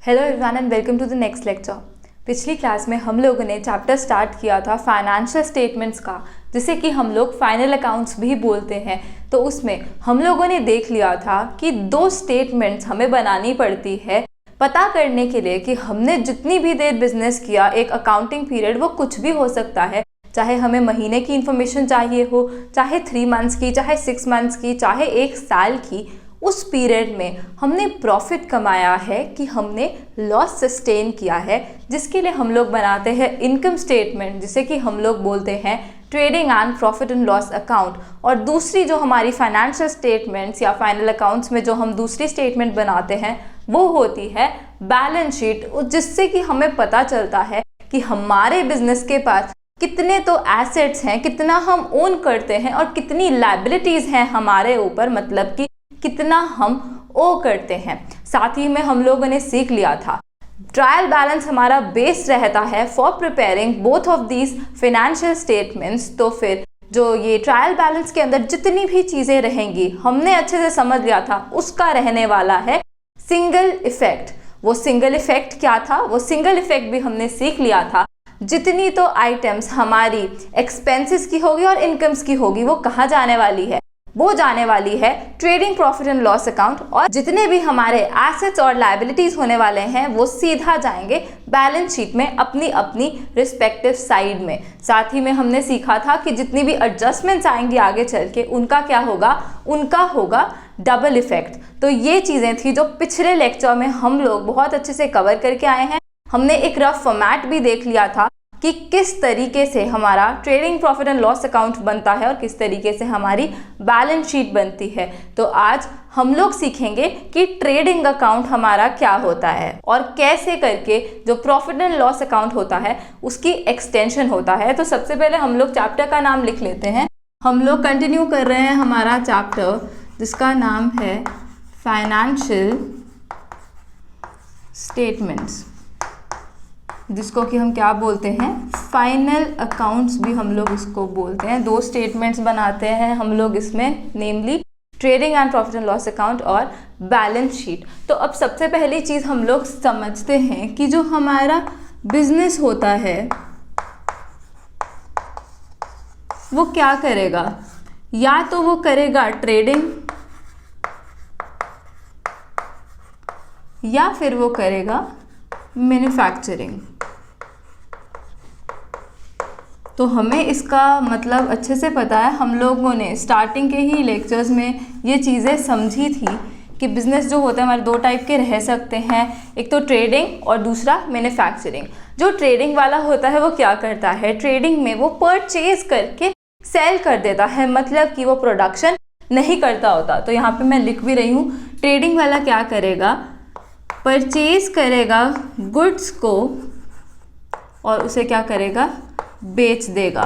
Hello everyone and welcome to the next lecture. पिछली class में हम लोगों ने चैप्टर स्टार्ट किया था फाइनेंशियल स्टेटमेंट्स का, जिसे कि हम लोग फाइनल अकाउंट्स भी बोलते हैं। तो उसमें हम लोगों ने देख लिया था कि दो स्टेटमेंट्स हमें बनानी पड़ती है पता करने के लिए कि हमने जितनी भी देर बिजनेस किया, एक अकाउंटिंग पीरियड वो कुछ भी हो सकता है, चाहे हमें महीने की इन्फॉर्मेशन चाहिए हो, चाहे 3 मंथ्स की, चाहे 6 मंथ्स की, चाहे 1 साल की। उस पीरियड में हमने प्रॉफिट कमाया है कि हमने लॉस सस्टेन किया है, जिसके लिए हम लोग बनाते हैं इनकम स्टेटमेंट, जिसे कि हम लोग बोलते हैं trading and profit and loss account. और दूसरी जो हमारी फाइनेंशियल स्टेटमेंट्स या फाइनल अकाउंट्स में जो हम दूसरी स्टेटमेंट बनाते हैं वो होती है बैलेंस शीट, जिससे कि हमें पता चलता है कि हमारे बिजनेस के पास कितने तो एसेट्स हैं, कितना हम ओन करते हैं और कितनी लायबिलिटीज़ हैं हमारे ऊपर, मतलब कि कितना हम ओ करते हैं। साथ ही में हम लोगों ने सीख लिया था ट्रायल बैलेंस हमारा बेस रहता है for preparing both of these financial statements. तो फिर जो ये ट्रायल बैलेंस के अंदर जितनी भी चीज़ें रहेंगी हमने अच्छे से समझ लिया था, उसका रहने वाला है सिंगल इफेक्ट। वो सिंगल इफेक्ट क्या था, वो सिंगल इफेक्ट भी हमने सीख लिया था। जितनी तो आइटम्स हमारी एक्सपेंसेस की होगी और इनकम्स की होगी वो कहाँ जाने वाली है, वो जाने वाली है trading profit and loss account. और जितने भी हमारे एसेट्स और लायबिलिटीज होने वाले हैं वो सीधा जाएंगे बैलेंस शीट में अपनी अपनी रिस्पेक्टिव साइड में। साथ ही में हमने सीखा था कि जितनी भी एडजस्टमेंट्स आएंगी आगे चल के उनका क्या होगा, उनका होगा डबल इफेक्ट। तो ये चीज़ें थी जो पिछले लेक्चर में हम लोग बहुत अच्छे से कवर करके आए हैं। हमने एक रफ फॉर्मेट भी देख लिया था कि किस तरीके से हमारा trading profit and loss account बनता है और किस तरीके से हमारी बैलेंस शीट बनती है। तो आज हम लोग सीखेंगे कि ट्रेडिंग अकाउंट हमारा क्या होता है और कैसे करके जो प्रॉफिट एंड लॉस अकाउंट होता है उसकी एक्सटेंशन होता है। तो सबसे पहले हम लोग चैप्टर का नाम लिख लेते हैं। हम लोग कंटिन्यू कर रहे हैं हमारा चैप्टर जिसका नाम है फाइनेंशियल स्टेटमेंट्स, जिसको कि हम क्या बोलते हैं, फाइनल अकाउंट्स भी हम लोग इसको बोलते हैं। 2 स्टेटमेंट्स बनाते हैं हम लोग इसमें, namely trading and profit and loss account और बैलेंस शीट। तो अब सबसे पहली चीज़ हम लोग समझते हैं कि जो हमारा बिजनेस होता है वो क्या करेगा। या तो वो करेगा ट्रेडिंग या फिर वो करेगा मैन्युफैक्चरिंग। तो हमें इसका मतलब अच्छे से पता है। हम लोगों ने स्टार्टिंग के ही लेक्चर्स में ये चीज़ें समझी थी कि बिज़नेस जो होता है हमारे 2 टाइप के रह सकते हैं, एक तो ट्रेडिंग और दूसरा मैन्युफैक्चरिंग। जो ट्रेडिंग वाला होता है वो क्या करता है, ट्रेडिंग में वो परचेज करके सेल कर देता है, मतलब कि वो प्रोडक्शन नहीं करता होता। तो यहाँ पे मैं लिख भी रही हूँ, ट्रेडिंग वाला क्या करेगा, परचेज करेगा गुड्स को और उसे क्या करेगा, बेच देगा।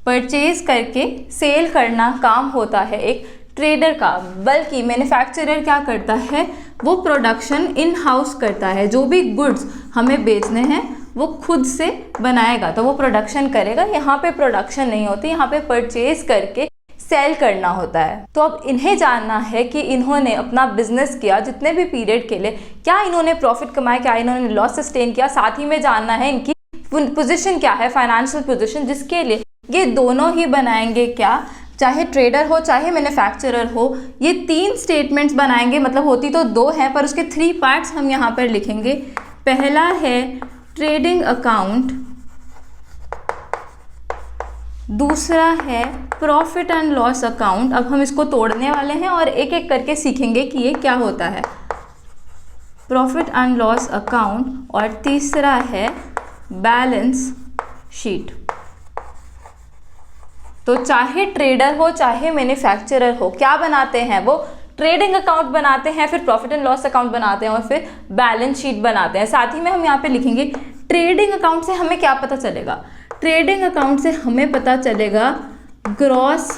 परचेज करके सेल करना काम होता है एक ट्रेडर का। बल्कि मैन्युफैक्चरर क्या करता है, वो प्रोडक्शन इन हाउस करता है। जो भी गुड्स हमें बेचने हैं वो खुद से बनाएगा, तो वो प्रोडक्शन करेगा। यहाँ पे प्रोडक्शन नहीं होती, यहाँ पे परचेज करके सेल करना होता है। तो अब इन्हें जानना है कि इन्होंने अपना बिजनेस किया जितने भी पीरियड के लिए, क्या इन्होंने प्रॉफिट कमाया, क्या इन्होंने लॉस सस्टेन किया। साथ ही में जानना है इनकी पोजीशन क्या है, फाइनेंशियल पोजीशन, जिसके लिए ये दोनों ही बनाएंगे क्या, चाहे ट्रेडर हो चाहे मैन्युफैक्चरर हो, ये 3 स्टेटमेंट्स बनाएंगे। मतलब होती तो 2 हैं पर उसके 3 पार्ट्स हम यहाँ पर लिखेंगे। पहला है ट्रेडिंग अकाउंट, दूसरा है प्रॉफिट एंड लॉस अकाउंट। अब हम इसको तोड़ने वाले हैं और एक एक करके सीखेंगे कि ये क्या होता है, प्रॉफिट एंड लॉस अकाउंट। और तीसरा है बैलेंस शीट। तो चाहे ट्रेडर हो चाहे मैन्युफैक्चरर हो, क्या बनाते हैं, वो ट्रेडिंग अकाउंट बनाते हैं, फिर प्रॉफिट एंड लॉस अकाउंट बनाते हैं और फिर बैलेंस शीट बनाते हैं। साथ ही में हम यहाँ पे लिखेंगे ट्रेडिंग अकाउंट से हमें क्या पता चलेगा, ट्रेडिंग अकाउंट से हमें पता चलेगा ग्रॉस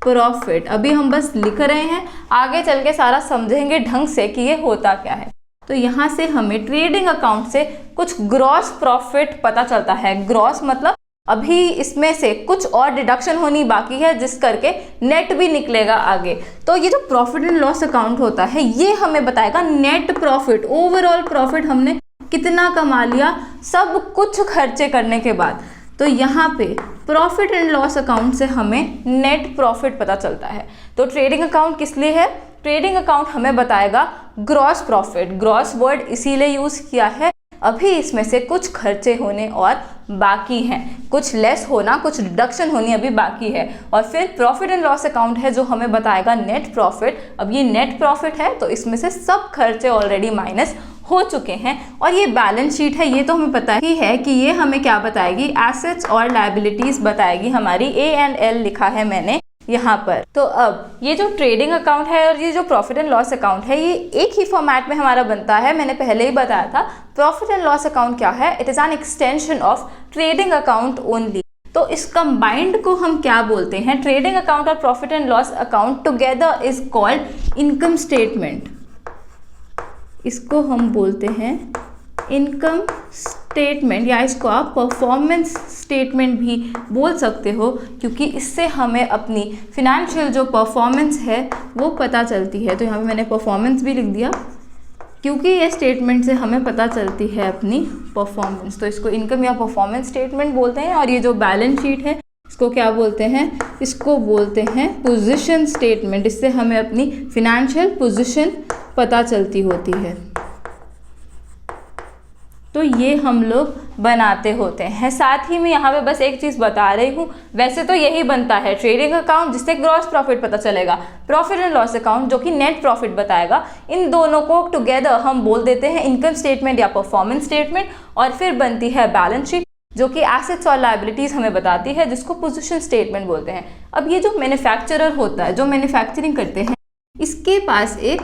प्रॉफिट। अभी हम बस लिख रहे हैं, आगे चल के सारा समझेंगे ढंग से कि ये होता क्या है। तो यहाँ से हमें ट्रेडिंग अकाउंट से कुछ ग्रॉस प्रॉफिट पता चलता है। ग्रॉस मतलब अभी इसमें से कुछ और डिडक्शन होनी बाकी है, जिस करके नेट भी निकलेगा आगे। तो ये जो प्रॉफिट एंड लॉस अकाउंट होता है ये हमें बताएगा नेट प्रॉफिट, ओवरऑल प्रॉफिट हमने कितना कमा लिया सब कुछ खर्चे करने के बाद। तो यहाँ पे प्रॉफिट एंड लॉस अकाउंट से हमें नेट प्रॉफिट पता चलता है। तो ट्रेडिंग अकाउंट किस लिए है? ट्रेडिंग अकाउंट हमें बताएगा ग्रॉस प्रॉफिट। ग्रॉस वर्ड इसीलिए यूज़ किया है, अभी इसमें से कुछ खर्चे होने और बाकी हैं, कुछ लेस होना, कुछ डिडक्शन होनी अभी बाकी है। और फिर प्रॉफिट एंड लॉस अकाउंट है जो हमें बताएगा नेट प्रॉफिट। अब ये नेट प्रॉफिट है तो इसमें से सब खर्चे ऑलरेडी माइनस हो चुके हैं। और ये बैलेंस शीट है, ये तो हमें पता ही है कि ये हमें क्या बताएगी, एसेट्स और लायबिलिटीज बताएगी हमारी। A&L लिखा है मैंने यहाँ पर। तो अब ये जो ट्रेडिंग अकाउंट है और ये जो प्रॉफिट एंड लॉस अकाउंट है, ये एक ही फॉर्मेट में हमारा बनता है। मैंने पहले ही बताया था प्रॉफिट एंड लॉस अकाउंट क्या है, it is an extension of trading account only. तो इस कंबाइंड को हम क्या बोलते हैं? ट्रेडिंग अकाउंट और profit and loss account together is called income statement. इसको हम बोलते हैं इनकम स्टेटमेंट, या इसको आप परफॉर्मेंस स्टेटमेंट भी बोल सकते हो, क्योंकि इससे हमें अपनी फिनेंशियल जो परफॉर्मेंस है वो पता चलती है। तो यहाँ पे मैंने परफॉर्मेंस भी लिख दिया, क्योंकि ये स्टेटमेंट से हमें पता चलती है अपनी परफॉर्मेंस। तो इसको इनकम या परफॉर्मेंस स्टेटमेंट बोलते हैं। और ये जो बैलेंस शीट है इसको क्या बोलते हैं? इसको बोलते हैं पोजीशन स्टेटमेंट। इससे हमें अपनी फिनेंशियल पोजीशन पता चलती होती है। तो ये हम लोग बनाते होते हैं। साथ ही मैं यहाँ पे बस एक चीज़ बता रही हूँ, वैसे तो यही बनता है ट्रेडिंग अकाउंट जिससे ग्रॉस प्रॉफिट पता चलेगा, प्रॉफिट एंड लॉस अकाउंट जो कि नेट प्रॉफिट बताएगा। इन दोनों को टुगेदर हम बोल देते हैं इनकम स्टेटमेंट या परफॉर्मेंस स्टेटमेंट। और फिर बनती है बैलेंस शीट जो कि एसेट्स और लायबिलिटीज़ हमें बताती है, जिसको पोजीशन स्टेटमेंट बोलते हैं। अब ये जो मैन्युफैक्चरर होता है, जो मैन्युफैक्चरिंग करते हैं, इसके पास एक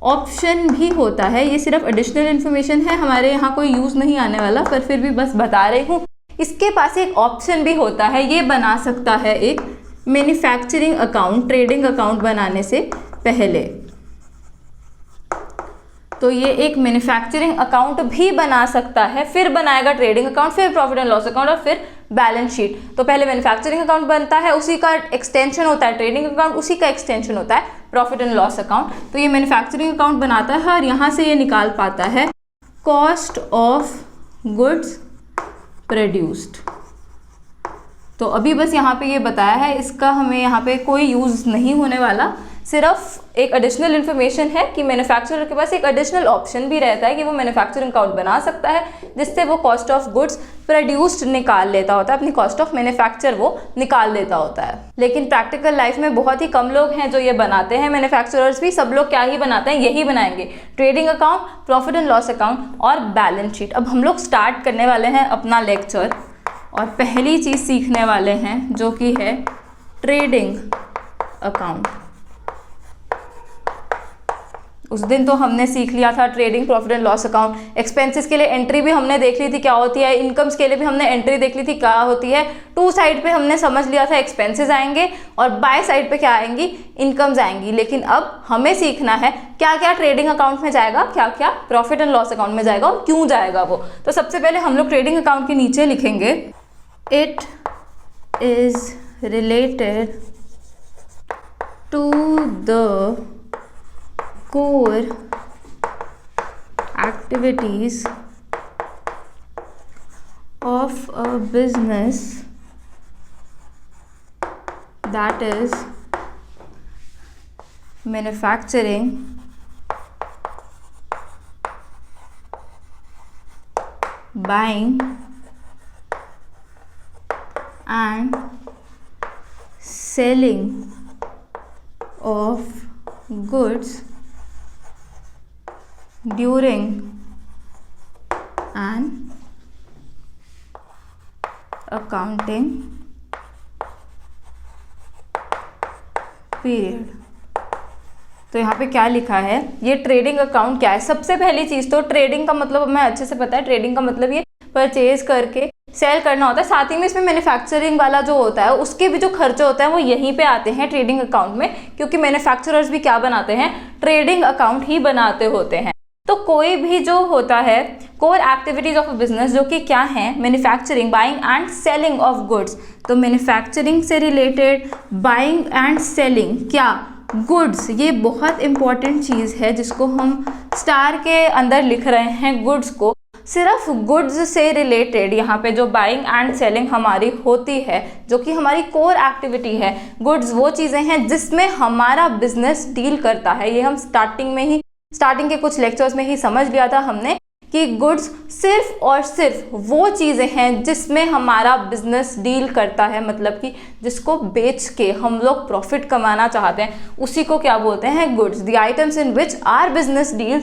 ऑप्शन भी होता है। ये सिर्फ एडिशनल इन्फॉर्मेशन है, हमारे यहाँ कोई यूज़ नहीं आने वाला, पर फिर भी बस बता रही हूँ। इसके पास एक ऑप्शन भी होता है, ये बना सकता है एक मैन्युफैक्चरिंग अकाउंट ट्रेडिंग अकाउंट बनाने से पहले। तो ये एक मैन्युफैक्चरिंग अकाउंट भी बना सकता है, फिर बनाएगा ट्रेडिंग अकाउंट, फिर प्रॉफिट एंड लॉस अकाउंट और फिर बैलेंस शीट। तो पहले मैन्युफैक्चरिंग अकाउंट बनता है, उसी का एक्सटेंशन होता है ट्रेडिंग अकाउंट, उसी का एक्सटेंशन होता है प्रॉफिट एंड लॉस अकाउंट। तो ये मैन्युफैक्चरिंग अकाउंट बनाता है और यहाँ से ये निकाल पाता है कॉस्ट ऑफ गुड्स प्रोड्यूस्ड। तो अभी बस यहाँ पे ये बताया है, इसका हमें यहाँ पे कोई यूज़ नहीं होने वाला, सिर्फ एक एडिशनल इन्फॉर्मेशन है कि मैन्युफैक्चरर के पास एक एडिशनल ऑप्शन भी रहता है कि वो मैन्युफैक्चरिंग अकाउंट बना सकता है, जिससे वो कॉस्ट ऑफ गुड्स प्रोड्यूस्ड निकाल लेता होता है, अपनी कॉस्ट ऑफ मैन्युफैक्चर वो निकाल लेता होता है। लेकिन प्रैक्टिकल लाइफ में बहुत ही कम लोग हैं जो ये बनाते हैं। मैन्युफैक्चरर्स भी सब लोग क्या ही बनाते हैं, यही बनाएंगे, trading account, profit and loss account और बैलेंस शीट। अब हम लोग स्टार्ट करने वाले हैं अपना लेक्चर और पहली चीज़ सीखने वाले हैं जो कि है ट्रेडिंग अकाउंट। उस दिन तो हमने सीख लिया था trading, profit and loss account. Expenses के लिए एंट्री भी हमने देख ली थी क्या होती है, इनकम्स के लिए भी हमने एंट्री देख ली थी क्या होती है। टू साइड पे हमने समझ लिया था एक्सपेंसेस आएंगे और बाय साइड पे क्या आएंगी, इनकम्स आएंगी। लेकिन अब हमें सीखना है क्या क्या ट्रेडिंग अकाउंट में जाएगा, क्या क्या प्रॉफिट एंड लॉस अकाउंट में जाएगा और क्यों जाएगा वो। तो सबसे पहले हम लोग ट्रेडिंग अकाउंट के नीचे लिखेंगे it is related to the core activities of a business, that is manufacturing, buying and selling of goods during an accounting period। तो यहाँ पे क्या लिखा है, ये ट्रेडिंग अकाउंट क्या है। सबसे पहली चीज़ तो ट्रेडिंग का मतलब हमें अच्छे से पता है। ट्रेडिंग का मतलब ये परचेज करके सेल करना होता है। साथ ही में इसमें मैन्युफैक्चरिंग वाला जो होता है उसके भी जो खर्चे होते हैं वो यहीं पे आते हैं ट्रेडिंग अकाउंट में, क्योंकि मैन्युफैक्चरर्स भी क्या बनाते हैं, ट्रेडिंग अकाउंट ही बनाते होते हैं। तो कोई भी जो होता है core activities of a business जो कि क्या है, manufacturing, buying and selling of goods. तो मैन्युफैक्चरिंग से रिलेटेड बाइंग एंड सेलिंग क्या, गुड्स। ये बहुत इंपॉर्टेंट चीज़ है जिसको हम स्टार के अंदर लिख रहे हैं गुड्स को। सिर्फ गुड्स से रिलेटेड यहाँ पे जो बाइंग एंड सेलिंग हमारी होती है, जो कि हमारी कोर एक्टिविटी है। गुड्स वो चीज़ें हैं जिसमें हमारा बिजनेस डील करता है। ये हम स्टार्टिंग के कुछ लेक्चर्स में ही समझ लिया था हमने कि गुड्स सिर्फ और सिर्फ वो चीज़ें हैं जिसमें हमारा बिजनेस डील करता है, मतलब कि जिसको बेच के हम लोग प्रॉफिट कमाना चाहते हैं, उसी को क्या बोलते हैं? Goods. The items in which are business deal,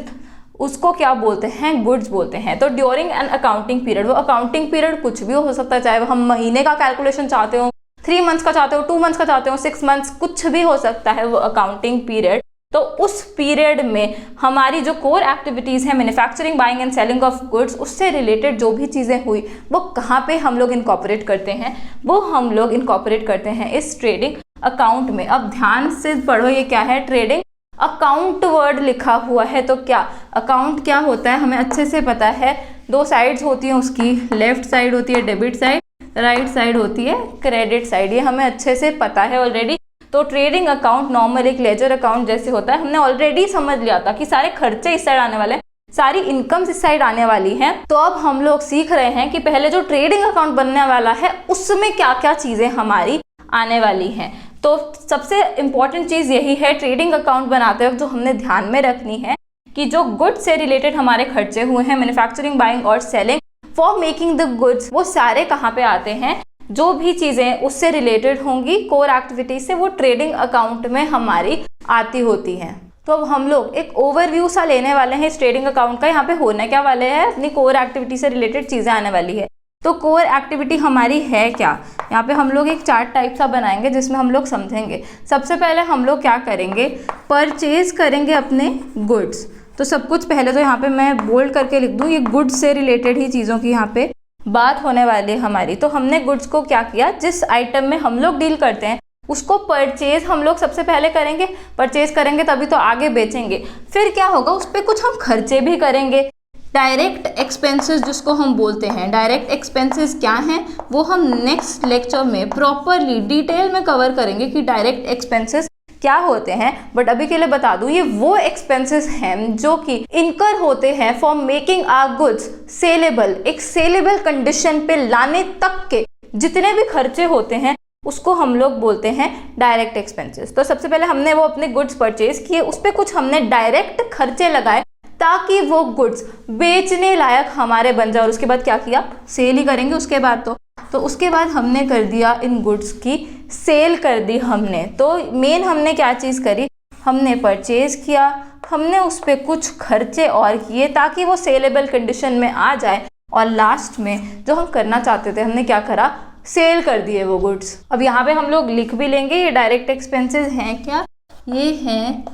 उसको क्या बोलते हैं? गुड्स बोलते हैं। तो ड्यूरिंग एन अकाउंटिंग पीरियड, वो अकाउंटिंग पीरियड कुछ भी हो सकता है, चाहे हम महीने का कैलकुलेशन चाहते हो, 3 मंथ्स का चाहते हो, 2 मंथ्स का चाहते हो, 6 मंथ्स, कुछ भी हो सकता है वो अकाउंटिंग पीरियड। तो उस पीरियड में हमारी जो कोर एक्टिविटीज़ हैं, manufacturing, buying and selling of goods, उससे रिलेटेड जो भी चीज़ें हुई वो कहाँ पे हम लोग इनकॉर्पोरेट करते हैं? वो हम लोग इनकॉर्पोरेट करते हैं इस ट्रेडिंग अकाउंट में। अब ध्यान से पढ़ो, ये क्या है? ट्रेडिंग अकाउंट वर्ड लिखा हुआ है। तो क्या अकाउंट क्या होता है हमें अच्छे से पता है। 2 साइड्स होती हैं उसकी, लेफ्ट साइड होती है डेबिट साइड, राइट साइड होती है क्रेडिट साइड, ये हमें अच्छे से पता है ऑलरेडी। तो ट्रेडिंग अकाउंट नॉर्मल एक लेजर अकाउंट जैसे होता है, हमने ऑलरेडी समझ लिया था कि सारे खर्चे इस साइड आने वाले हैं, सारी इनकम्स इस साइड आने वाली हैं। तो अब हम लोग सीख रहे हैं कि पहले जो ट्रेडिंग अकाउंट बनने वाला है उसमें क्या क्या चीज़ें हमारी आने वाली हैं। तो सबसे इम्पॉर्टेंट चीज़ यही है ट्रेडिंग अकाउंट बनाते वक्त जो हमने ध्यान में रखनी है कि जो गुड्स से रिलेटेड हमारे खर्चे हुए हैं, मैन्युफैक्चरिंग, बाइंग और selling for making the goods, वो सारे कहाँ पे आते हैं? जो भी चीज़ें उससे रिलेटेड होंगी कोर एक्टिविटी से, वो ट्रेडिंग अकाउंट में हमारी आती होती हैं। तो अब हम लोग एक ओवरव्यू सा लेने वाले हैं इस ट्रेडिंग अकाउंट का। यहाँ पे होने क्या वाले हैं? अपनी कोर एक्टिविटी से रिलेटेड चीज़ें आने वाली है। तो कोर एक्टिविटी हमारी है क्या? यहाँ पे हम लोग एक चार्ट टाइप सा बनाएंगे जिसमें हम लोग समझेंगे। सबसे पहले हम लोग क्या करेंगे? परचेज करेंगे अपने गुड्स। तो सब कुछ पहले तो यहाँ पे मैं बोल्ड करके लिख दूँ, ये गुड्स से रिलेटेड ही चीज़ों की यहाँ पे बात होने वाली है हमारी। तो हमने गुड्स को क्या किया? जिस आइटम में हम लोग डील करते हैं उसको परचेज हम लोग सबसे पहले करेंगे। परचेज करेंगे तभी तो आगे बेचेंगे। फिर क्या होगा? उस पर कुछ हम खर्चे भी करेंगे। डायरेक्ट एक्सपेंसेस जिसको हम बोलते हैं, डायरेक्ट एक्सपेंसेस क्या हैं वो हम नेक्स्ट लेक्चर में प्रॉपरली डिटेल में कवर करेंगे कि डायरेक्ट एक्सपेंसेस क्या होते हैं। बट अभी के लिए बता दूं, ये वो एक्सपेंसेस हैं जो कि इनकर होते हैं for making our goods saleable, एक सेलेबल कंडीशन पे लाने तक के जितने भी खर्चे होते हैं उसको हम लोग बोलते हैं डायरेक्ट एक्सपेंसेस। तो सबसे पहले हमने वो अपने गुड्स परचेज किए, उस पर कुछ हमने डायरेक्ट खर्चे लगाए ताकि वो गुड्स बेचने लायक हमारे बन जाए। और उसके बाद क्या किया? सेल ही करेंगे उसके बाद तो उसके बाद हमने कर दिया इन गुड्स की सेल कर दी हमने। तो मेन हमने क्या चीज़ करी? हमने परचेज किया, हमने उस पर कुछ खर्चे और किए ताकि वो सेलेबल कंडीशन में आ जाए, और लास्ट में जो हम करना चाहते थे हमने क्या करा? सेल कर दिए वो गुड्स। अब यहाँ पे हम लोग लिख भी लेंगे ये डायरेक्ट एक्सपेंसेस हैं क्या? ये हैं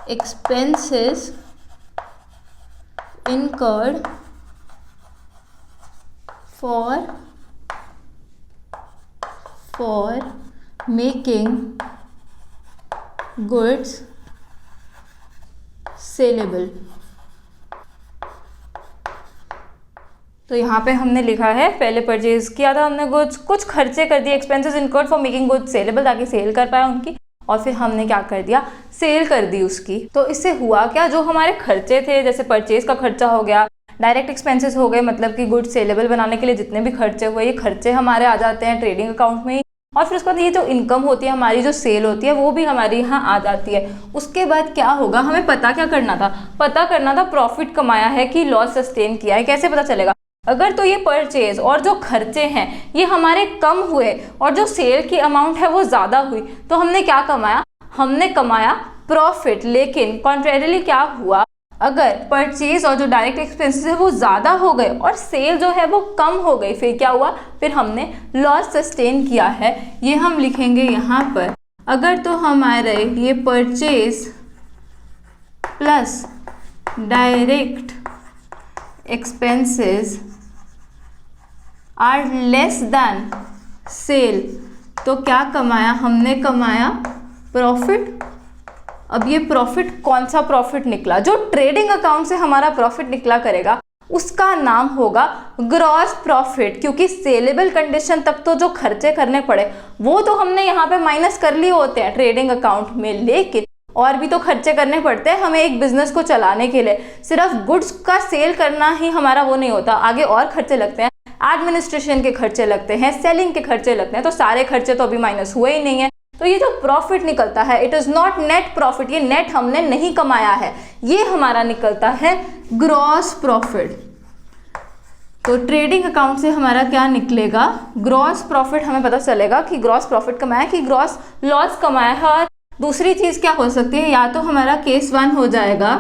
expenses incurred for making goods sellable। तो यहाँ पे हमने लिखा है पहले परचेज किया था हमने गुड्स, कुछ खर्चे कर दिए, expenses incurred for making goods saleable, ताकि सेल कर पाए उनकी, और फिर हमने क्या कर दिया? सेल कर दी उसकी। तो इससे हुआ क्या? जो हमारे खर्चे थे, जैसे परचेज का खर्चा हो गया, डायरेक्ट एक्सपेंसेस हो गए, मतलब कि गुड्स सेलेबल बनाने के लिए जितने भी खर्चे हुए, ये खर्चे हमारे आ जाते हैं ट्रेडिंग अकाउंट में ही। और फिर उसके बाद ये जो इनकम होती है हमारी, जो सेल होती है, वो भी हमारी यहाँ आ जाती है। उसके बाद क्या होगा? हमें पता क्या करना था? पता करना था प्रॉफिट कमाया है कि लॉस सस्टेन किया है। कैसे पता चलेगा? अगर तो ये परचेज और जो खर्चे हैं ये हमारे कम हुए और जो सेल की अमाउंट है वो ज़्यादा हुई, तो हमने क्या कमाया? हमने कमाया प्रॉफिट। लेकिन कॉन्ट्रेरियली क्या हुआ? अगर परचेज और जो डायरेक्ट एक्सपेंसेस है वो ज़्यादा हो गए और सेल जो है वो कम हो गई, फिर क्या हुआ? फिर हमने लॉस सस्टेन किया है। ये हम लिखेंगे यहाँ पर। अगर तो हमारे ये purchase plus direct expenses are less than sale, तो क्या कमाया? हमने कमाया प्रॉफिट। अब ये प्रॉफिट कौन सा प्रॉफिट निकला? जो ट्रेडिंग अकाउंट से हमारा प्रॉफिट निकला करेगा उसका नाम होगा ग्रॉस प्रॉफिट, क्योंकि सेलेबल कंडीशन तक तो जो खर्चे करने पड़े वो तो हमने यहाँ पे माइनस कर लिए होते हैं ट्रेडिंग अकाउंट में, लेकिन और भी तो खर्चे करने पड़ते हैं हमें एक बिजनेस को चलाने के लिए। सिर्फ गुड्स का सेल करना ही हमारा वो नहीं होता, आगे और खर्चे लगते हैं, एडमिनिस्ट्रेशन के खर्चे लगते हैं, सेलिंग के खर्चे लगते हैं, तो सारे खर्चे तो अभी माइनस हुए ही नहीं है। तो ये जो प्रॉफिट निकलता है, it is not net profit, ये नेट हमने नहीं कमाया है, ये हमारा निकलता है ग्रॉस प्रॉफिट। तो ट्रेडिंग अकाउंट से हमारा क्या निकलेगा, ग्रॉस प्रॉफिट। हमें पता चलेगा कि ग्रॉस प्रॉफिट कमाया कि ग्रॉस लॉस कमाया है। और दूसरी चीज़ क्या हो सकती है, या तो हमारा केस 1 हो जाएगा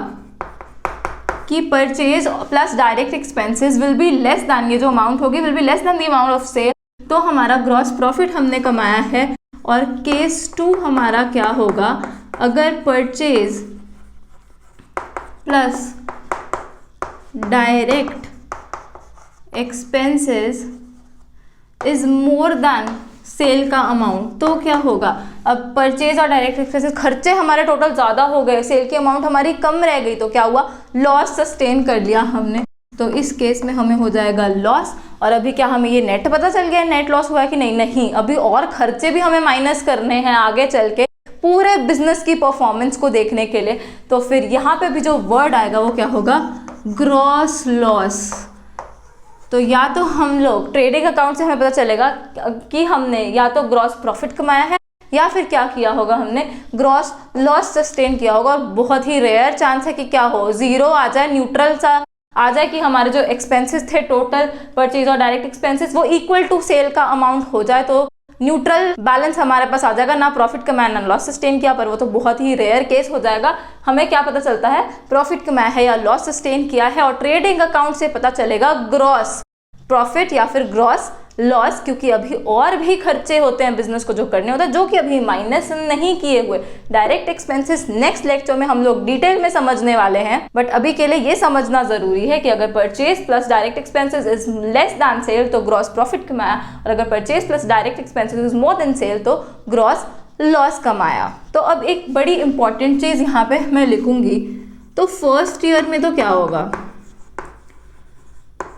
कि purchase plus direct expenses will be less than, ये जो अमाउंट होगी will be less than the amount of sale, तो हमारा ग्रॉस प्रॉफिट हमने कमाया है। और केस 2 हमारा क्या होगा, अगर purchase plus direct expenses is more than sale का अमाउंट, तो क्या होगा, अब परचेज और डायरेक्ट एक्सपेंसेस खर्चे हमारे टोटल ज़्यादा हो गए, सेल की अमाउंट हमारी कम रह गई, तो क्या हुआ, लॉस सस्टेन कर लिया हमने। तो इस केस में हमें हो जाएगा लॉस। और अभी क्या हमें ये नेट पता चल गया, नेट लॉस हुआ है कि नहीं, नहीं, अभी और खर्चे भी हमें माइनस करने हैं आगे चल के पूरे बिजनेस की परफॉर्मेंस को देखने के लिए। तो फिर यहाँ पे भी जो वर्ड आएगा वो क्या होगा, ग्रॉस लॉस। तो या तो हम लोग ट्रेडिंग अकाउंट से हमें पता चलेगा कि हमने या तो ग्रॉस प्रॉफिट कमाया है या फिर क्या किया होगा, हमने ग्रॉस लॉस सस्टेन किया होगा। और बहुत ही रेयर चांस है कि क्या हो, जीरो आ जाए, न्यूट्रल सा आ जाए, कि हमारे जो एक्सपेंसेस थे टोटल परचेज और डायरेक्ट एक्सपेंसेस वो इक्वल टू सेल का अमाउंट हो जाए, तो न्यूट्रल बैलेंस हमारे पास आ जाएगा, ना प्रॉफिट कमाया ना लॉस सस्टेन किया। पर वो तो बहुत ही रेयर केस हो जाएगा। हमें क्या पता चलता है, प्रॉफिट कमाया है या लॉस सस्टेन किया है। और ट्रेडिंग अकाउंट से पता चलेगा ग्रॉस प्रॉफिट या फिर ग्रॉस लॉस, क्योंकि अभी और भी खर्चे होते हैं बिजनेस को जो करने होते हैं, जो कि अभी माइनस नहीं किए हुए। डायरेक्ट एक्सपेंसेस नेक्स्ट लेक्चर में हम लोग डिटेल में समझने वाले हैं, बट अभी के लिए ये समझना जरूरी है कि अगर purchase plus direct expenses is less than sale तो ग्रॉस प्रॉफिट कमाया, और अगर purchase plus direct expenses is more than sale तो ग्रॉस लॉस कमाया। तो अब एक बड़ी इंपॉर्टेंट चीज यहाँ पे मैं लिखूंगी, तो फर्स्ट ईयर में तो क्या होगा,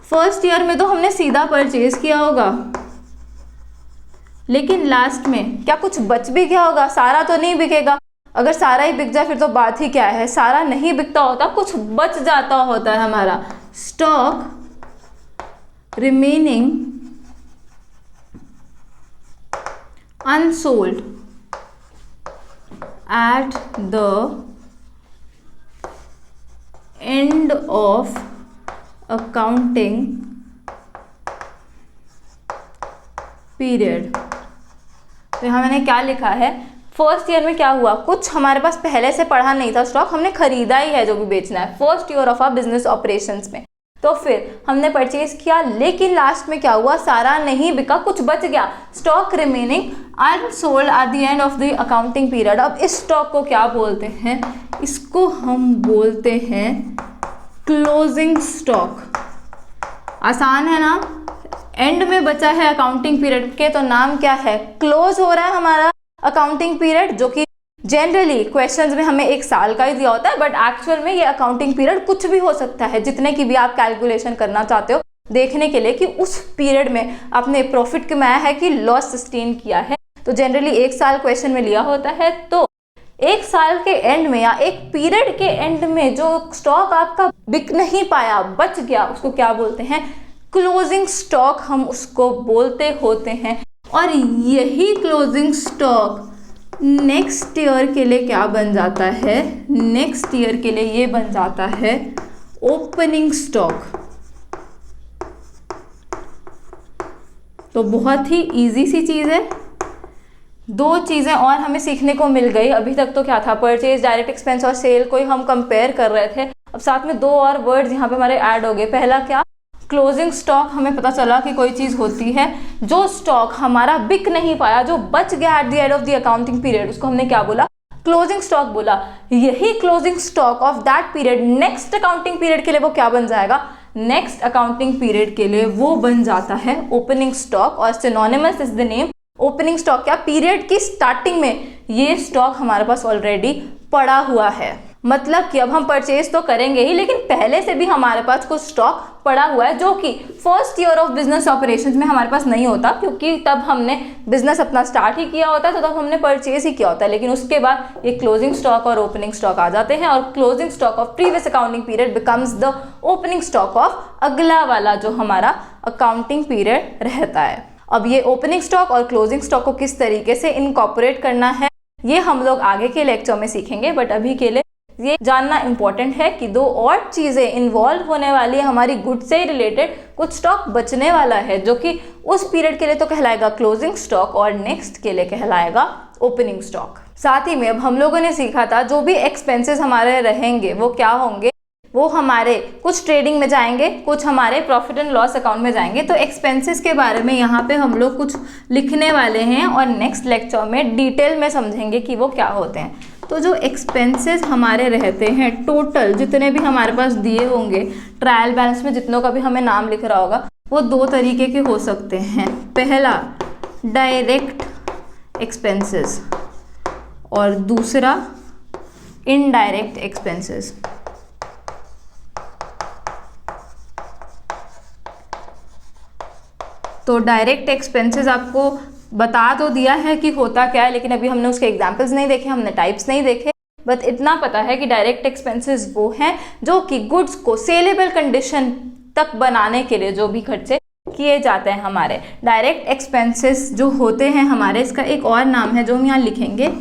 फर्स्ट ईयर में तो हमने सीधा परचेज किया होगा, लेकिन लास्ट में क्या कुछ बच भी गया होगा, सारा तो नहीं बिकेगा। अगर सारा ही बिक जाए फिर तो बात ही क्या है, सारा नहीं बिकता होता, कुछ बच जाता होता है हमारा। Stock remaining unsold at the end of accounting period. तो यहाँ मैंने क्या लिखा है, फर्स्ट ईयर में क्या हुआ, कुछ हमारे पास पहले से पढ़ा नहीं था, स्टॉक हमने खरीदा ही है जो भी बेचना है first year of our business operations में। तो फिर हमने परचेज किया, लेकिन लास्ट में क्या हुआ, सारा नहीं बिका, कुछ बच गया। Stock remaining unsold at the end of the accounting period. अब इस स्टॉक को क्या बोलते हैं, इसको हम बोलते हैं क्लोजिंग स्टॉक। आसान है ना, एंड में बचा है अकाउंटिंग पीरियड के, तो नाम क्या है, क्लोज हो रहा है हमारा अकाउंटिंग पीरियड, जो कि जनरली क्वेश्चंस में हमें 1 साल का ही दिया होता है, बट एक्चुअल में ये अकाउंटिंग पीरियड कुछ भी हो सकता है, जितने की भी आप कैलकुलेशन करना चाहते हो, देखने के लिए कि उस पीरियड में आपने प्रॉफिट कमाया है कि लॉस सस्टेन किया है। तो जनरली 1 साल क्वेश्चन में लिया होता है, तो 1 साल के एंड में या एक पीरियड के एंड में जो स्टॉक आपका बिक नहीं पाया, बच गया, उसको क्या बोलते हैं, क्लोजिंग स्टॉक हम उसको बोलते होते हैं। और यही क्लोजिंग स्टॉक नेक्स्ट ईयर के लिए क्या बन जाता है, नेक्स्ट ईयर के लिए ये बन जाता है ओपनिंग स्टॉक। तो बहुत ही इजी सी चीज़ है। 2 चीज़ें और हमें सीखने को मिल गई। अभी तक तो क्या था, परचेज, डायरेक्ट एक्सपेंस और सेल को ही हम कंपेयर कर रहे थे। अब साथ में 2 और वर्ड्स यहाँ पे हमारे ऐड हो गए। पहला क्या, क्लोजिंग स्टॉक। हमें पता चला कि कोई चीज़ होती है जो स्टॉक हमारा बिक नहीं पाया, जो बच गया at the end of the accounting period, उसको हमने क्या बोला, क्लोजिंग स्टॉक बोला। यही closing stock of that period next accounting period के लिए वो क्या बन जाएगा, नेक्स्ट अकाउंटिंग पीरियड के लिए वो बन जाता है ओपनिंग स्टॉक। और synonymous is the name opening stock. क्या, पीरियड की स्टार्टिंग में ये स्टॉक हमारे पास ऑलरेडी पड़ा हुआ है। मतलब कि अब हम परचेज तो करेंगे ही, लेकिन पहले से भी हमारे पास कुछ स्टॉक पड़ा हुआ है जो कि first year of business operations में हमारे पास नहीं होता, क्योंकि तब हमने बिजनेस अपना स्टार्ट ही किया होता है, तो तब हमने परचेज ही किया होता है। लेकिन उसके बाद ये क्लोजिंग स्टॉक और ओपनिंग स्टॉक आ जाते हैं, और closing stock of previous accounting period becomes the opening stock of अगला वाला जो हमारा अकाउंटिंग पीरियड रहता है। अब ये ओपनिंग स्टॉक और क्लोजिंग स्टॉक को किस तरीके से इनकॉर्पोरेट करना है ये हम लोग आगे के लेक्चर में सीखेंगे, बट अभी के लिए ये जानना इंपॉर्टेंट है कि दो और चीज़ें इन्वॉल्व होने वाली है। हमारी गुड से रिलेटेड कुछ स्टॉक बचने वाला है जो कि उस पीरियड के लिए तो कहलाएगा क्लोजिंग स्टॉक और नेक्स्ट के लिए कहलाएगा ओपनिंग स्टॉक। साथ ही में अब हम लोगों ने सीखा था जो भी एक्सपेंसेस हमारे रहेंगे वो क्या होंगे, वो हमारे कुछ ट्रेडिंग में जाएंगे, कुछ हमारे प्रॉफिट एंड लॉस अकाउंट में जाएंगे। तो एक्सपेंसेस के बारे में यहाँ पे हम लोग कुछ लिखने वाले हैं और नेक्स्ट लेक्चर में डिटेल में समझेंगे कि वो क्या होते हैं। तो जो एक्सपेंसेस हमारे रहते हैं टोटल जितने भी हमारे पास दिए होंगे, ट्रायल बैलेंस में जितनों का भी हमें नाम लिख रहा होगा, वो दो तरीके के हो सकते हैं। पहला डायरेक्ट एक्सपेंसेस और दूसरा इनडायरेक्ट एक्सपेंसेस। तो डायरेक्ट एक्सपेंसेस आपको बता तो दिया है कि होता क्या है, लेकिन अभी हमने उसके एग्जाम्पल्स नहीं देखे, हमने टाइप्स नहीं देखे, बट इतना पता है कि डायरेक्ट एक्सपेंसेस वो हैं जो कि गुड्स को सेलेबल कंडीशन तक बनाने के लिए जो भी खर्चे किए जाते हैं हमारे। डायरेक्ट एक्सपेंसेस जो होते हैं हमारे, इसका एक और नाम है जो हम यहाँ लिखेंगे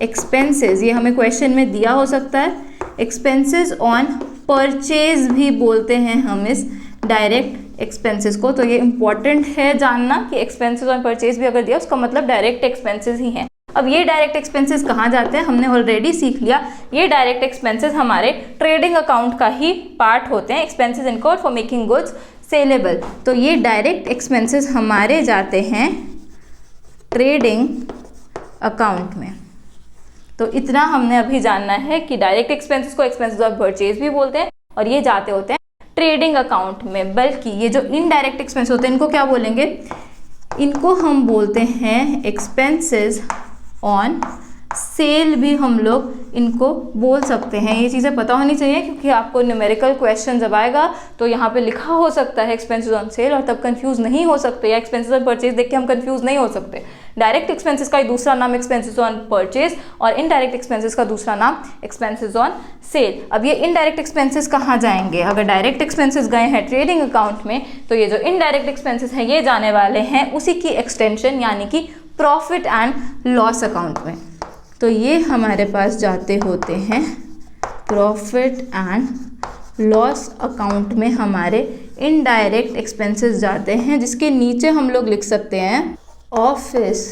एक्सपेंसेस, ये हमें क्वेश्चन में दिया हो सकता है। एक्सपेंसेस ऑन परचेज भी बोलते हैं हम इस डायरेक्ट एक्सपेंसेस को। तो ये इंपॉर्टेंट है जानना कि एक्सपेंसेस ऑन परचेज भी अगर दिया उसका मतलब डायरेक्ट एक्सपेंसेस ही हैं। अब ये डायरेक्ट एक्सपेंसेस कहाँ जाते हैं हमने ऑलरेडी सीख लिया। ये डायरेक्ट एक्सपेंसेस हमारे ट्रेडिंग अकाउंट का ही पार्ट होते हैं, expenses incurred for making goods saleable. तो ये डायरेक्ट एक्सपेंसेस हमारे जाते हैं ट्रेडिंग अकाउंट में। तो इतना हमने अभी जानना है कि डायरेक्ट एक्सपेंसेस को एक्सपेंसेस ऑफ परचेज भी बोलते हैं और ये जाते होते हैं ट्रेडिंग अकाउंट में। बल्कि ये जो इनडायरेक्ट एक्सपेंस होते हैं इनको क्या बोलेंगे, इनको हम बोलते हैं एक्सपेंसेस ऑन सेल भी हम लोग इनको बोल सकते हैं। ये चीज़ें पता होनी चाहिए क्योंकि आपको न्यूमेरिकल क्वेश्चन जब आएगा तो यहाँ पे लिखा हो सकता है एक्सपेंसेस ऑन सेल और तब कंफ्यूज नहीं हो सकते, या एक्सपेंसेस ऑन परचेज देख के हम कंफ्यूज नहीं हो सकते। डायरेक्ट एक्सपेंसेस का दूसरा नाम एक्सपेंसेस ऑन परचेज और इनडायरेक्ट एक्सपेंसेस का दूसरा नाम एक्सपेंसेस ऑन सेल। अब ये इनडायरेक्ट एक्सपेंसेस कहाँ जाएंगे, अगर डायरेक्ट एक्सपेंसेस गए हैं ट्रेडिंग अकाउंट में तो ये जो इनडायरेक्ट एक्सपेंसेस हैं ये जाने वाले हैं उसी की एक्सटेंशन यानी कि प्रॉफिट एंड लॉस अकाउंट में। तो ये हमारे पास जाते होते हैं प्रॉफिट एंड लॉस अकाउंट में, हमारे इनडायरेक्ट एक्सपेंसेस जाते हैं, जिसके नीचे हम लोग लिख सकते हैं office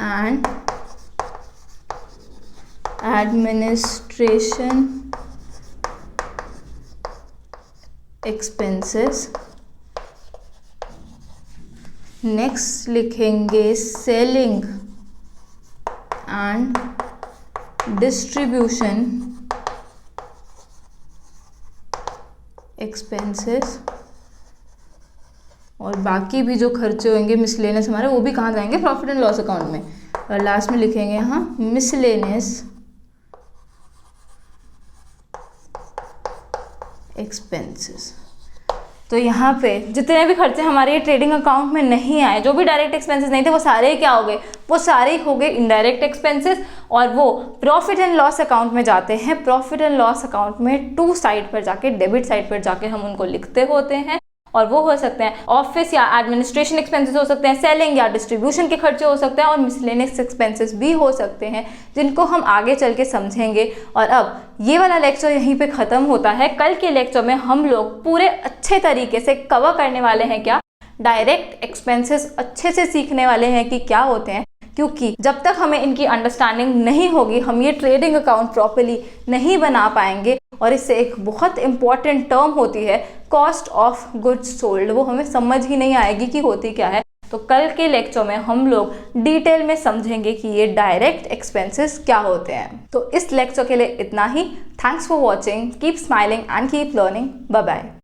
and administration expenses. Next लिखेंगे सेलिंग एंड डिस्ट्रीब्यूशन एक्सपेंसेस, और बाकी भी जो खर्चे होंगे मिसलेनियस हमारे वो भी कहाँ जाएंगे, प्रॉफिट एंड लॉस अकाउंट में। और लास्ट में लिखेंगे यहाँ मिसलेनियस एक्सपेंसेस। तो यहाँ पे जितने भी खर्चे हमारे ट्रेडिंग अकाउंट में नहीं आए, जो भी डायरेक्ट एक्सपेंसेस नहीं थे, वो सारे क्या हो गए, वो सारे हो गए इनडायरेक्ट एक्सपेंसेस और वो प्रॉफिट एंड लॉस अकाउंट में जाते हैं। प्रॉफिट एंड लॉस अकाउंट में टू साइड पर जाके, डेबिट साइड पर जाके हम उनको लिखते होते हैं और वो हो सकते हैं ऑफिस या एडमिनिस्ट्रेशन एक्सपेंसेस हो सकते हैं, सेलिंग या डिस्ट्रीब्यूशन के खर्चे हो सकते हैं और मिसलेनियस एक्सपेंसेस भी हो सकते हैं, जिनको हम आगे चल के समझेंगे। और अब ये वाला लेक्चर यहीं पे ख़त्म होता है। कल के लेक्चर में हम लोग पूरे अच्छे तरीके से कवर करने वाले हैं क्या, डायरेक्ट एक्सपेंसेस अच्छे से सीखने वाले हैं कि क्या होते हैं, क्योंकि जब तक हमें इनकी अंडरस्टैंडिंग नहीं होगी हम ये ट्रेडिंग अकाउंट प्रॉपर्ली नहीं बना पाएंगे। और इससे एक बहुत इंपॉर्टेंट टर्म होती है कॉस्ट ऑफ गुड्स सोल्ड, वो हमें समझ ही नहीं आएगी कि होती क्या है। तो कल के लेक्चर में हम लोग डिटेल में समझेंगे कि ये डायरेक्ट एक्सपेंसेस क्या होते हैं। तो इस लेक्चर के लिए इतना ही। Thanks for watching, keep smiling and keep learning. Bye bye.